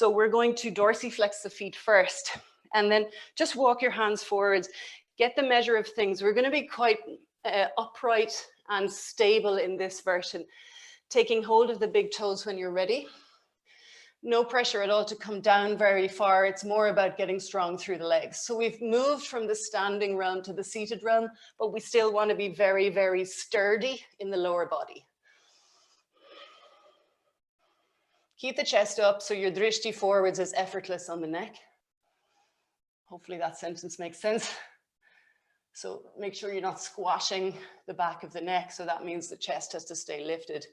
So we're going to dorsiflex the feet first, and then just walk your hands forwards. Get the measure of things. We're going to be quite upright and stable in this version. Taking hold of the big toes when you're ready. No pressure at all to come down very far. It's more about getting strong through the legs. So we've moved from the standing realm to the seated realm, but we still want to be very, very sturdy in the lower body. Keep the chest up so your drishti forwards is effortless on the neck. Hopefully that sentence makes sense. So make sure you're not squashing the back of the neck. So that means the chest has to stay lifted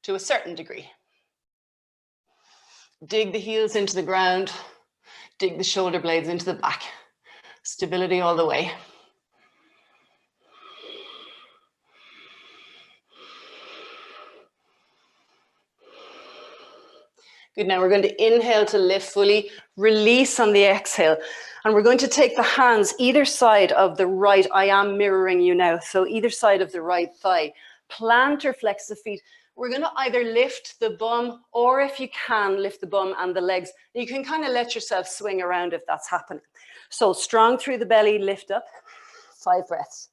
to a certain degree. Dig the heels into the ground, dig the shoulder blades into the back. Stability all the way. Good, now we're going to inhale to lift fully, release on the exhale. And we're going to take the hands either side of the right, I am mirroring you now, so either side of the right thigh. Plant or flex the feet. We're going to either lift the bum, or if you can, lift the bum and the legs. You can kind of let yourself swing around if that's happening. So strong through the belly, lift up. 5 breaths.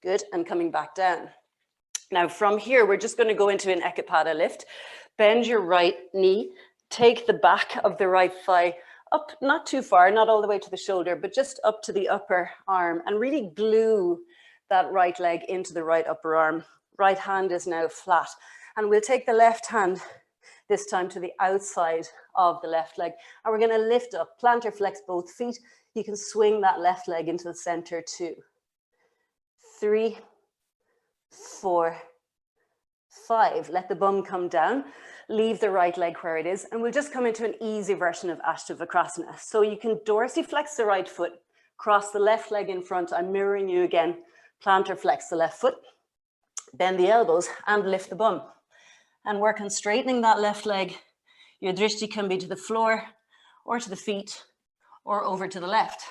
Good, and coming back down. Now from here, we're just going to go into an Ekapada lift. Bend your right knee, take the back of the right thigh up, not too far, not all the way to the shoulder, but just up to the upper arm, and really glue that right leg into the right upper arm. Right hand is now flat. And we'll take the left hand this time to the outside of the left leg. And we're going to lift up, plant or flex both feet. You can swing that left leg into the center too. 3, 4, 5. Let the bum come down. Leave the right leg where it is. And we'll just come into an easy version of Ashtavakrasana. So you can dorsiflex the right foot, cross the left leg in front. I'm mirroring you again. Plant or flex the left foot. Bend the elbows and lift the bum. And work on straightening that left leg. Your drishti can be to the floor or to the feet or over to the left.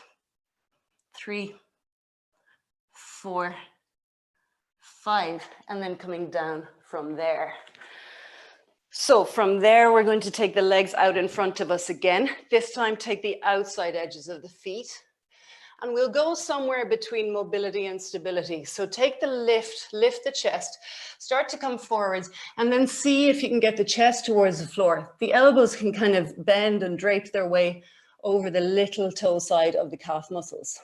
3, 4, 5, and then coming down from there. So from there, we're going to take the legs out in front of us again. This time, take the outside edges of the feet. And we'll go somewhere between mobility and stability. So take the lift the chest, start to come forwards, and then see if you can get the chest towards the floor. The elbows can kind of bend and drape their way over the little toe side of the calf muscles.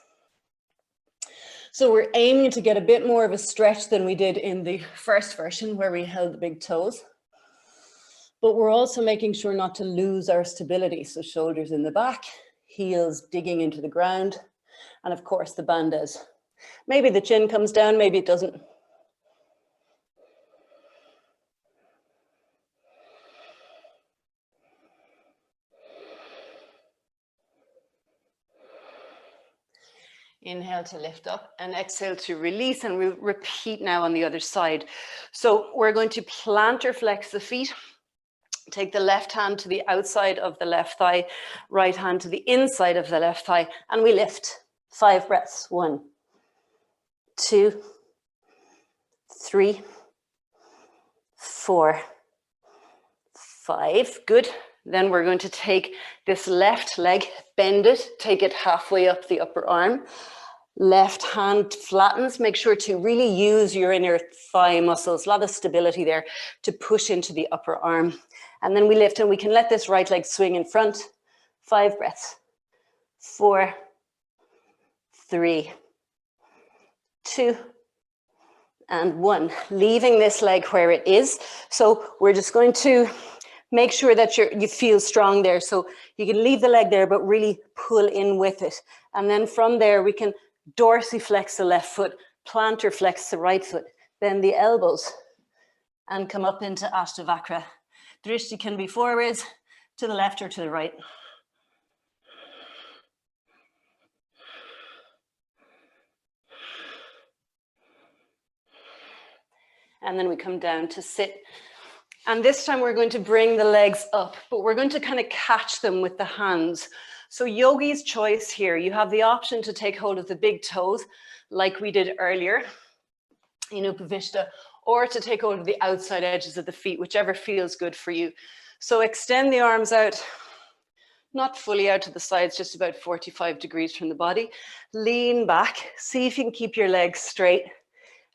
So we're aiming to get a bit more of a stretch than we did in the first version where we held the big toes. But we're also making sure not to lose our stability. So shoulders in the back, heels digging into the ground, and of course the bandhas. Maybe the chin comes down, maybe it doesn't. Inhale to lift up and exhale to release, and we'll repeat now on the other side. So we're going to plant or flex the feet. Take the left hand to the outside of the left thigh, right hand to the inside of the left thigh, and we lift. 5 breaths. 1, 2, 3, 4, 5. Good. Then we're going to take this left leg, bend it, take it halfway up the upper arm. Left hand flattens. Make sure to really use your inner thigh muscles, a lot of stability there, to push into the upper arm. And then we lift, and we can let this right leg swing in front. 5 breaths. 4, 3, 2, and 1. Leaving this leg where it is. So we're just going to make sure that you feel strong there. So you can leave the leg there, but really pull in with it. And then from there, we can dorsiflex the left foot, plant or flex the right foot, bend the elbows, and come up into Ashtavakra. Drishti can be forwards, to the left or to the right. And then we come down to sit. And this time we're going to bring the legs up, but we're going to kind of catch them with the hands. So yogi's choice here, you have the option to take hold of the big toes like we did earlier. in Upavishta, or to take hold of the outside edges of the feet, whichever feels good for you. So extend the arms out, not fully out to the sides, just about 45 degrees from the body. Lean back, see if you can keep your legs straight.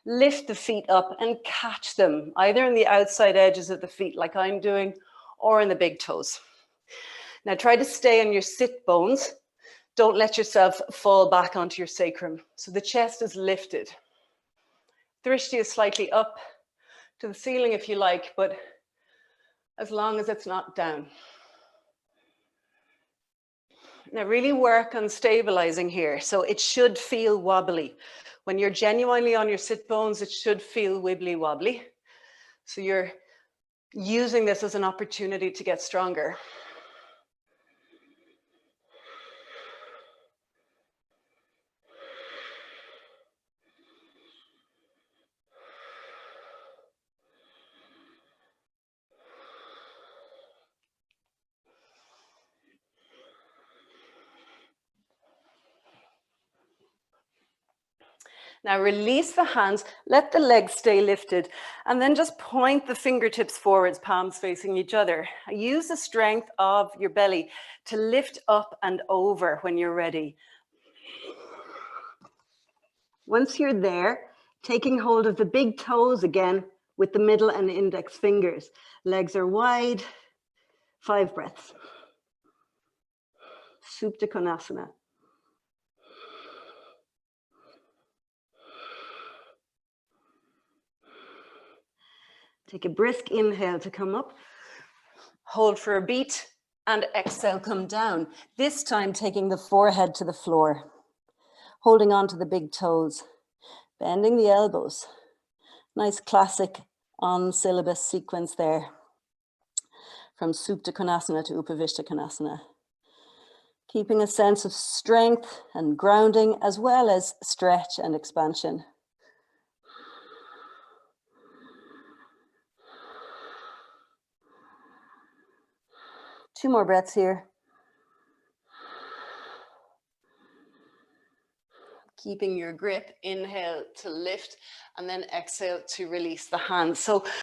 Lift the feet up and catch them, either in the outside edges of the feet like I'm doing, or in the big toes. Now try to stay on your sit bones. Don't let yourself fall back onto your sacrum. So the chest is lifted. Drishti is slightly up to the ceiling if you like, but as long as it's not down. Now really work on stabilizing here. So it should feel wobbly. When you're genuinely on your sit bones, it should feel wibbly wobbly. So you're using this as an opportunity to get stronger. Now release the hands, let the legs stay lifted, and then just point the fingertips forwards, palms facing each other. Use the strength of your belly to lift up and over when you're ready. Once you're there, taking hold of the big toes again with the middle and index fingers. Legs are wide, 5 breaths. Supta Konasana. Take a brisk inhale to come up. Hold for a beat and exhale, come down. This time taking the forehead to the floor. Holding on to the big toes. Bending the elbows. Nice classic on syllabus sequence there. From Supta Konasana to Upavishta Konasana. Keeping a sense of strength and grounding as well as stretch and expansion. Two more breaths here. Keeping your grip, inhale to lift, and then exhale to release the hands. So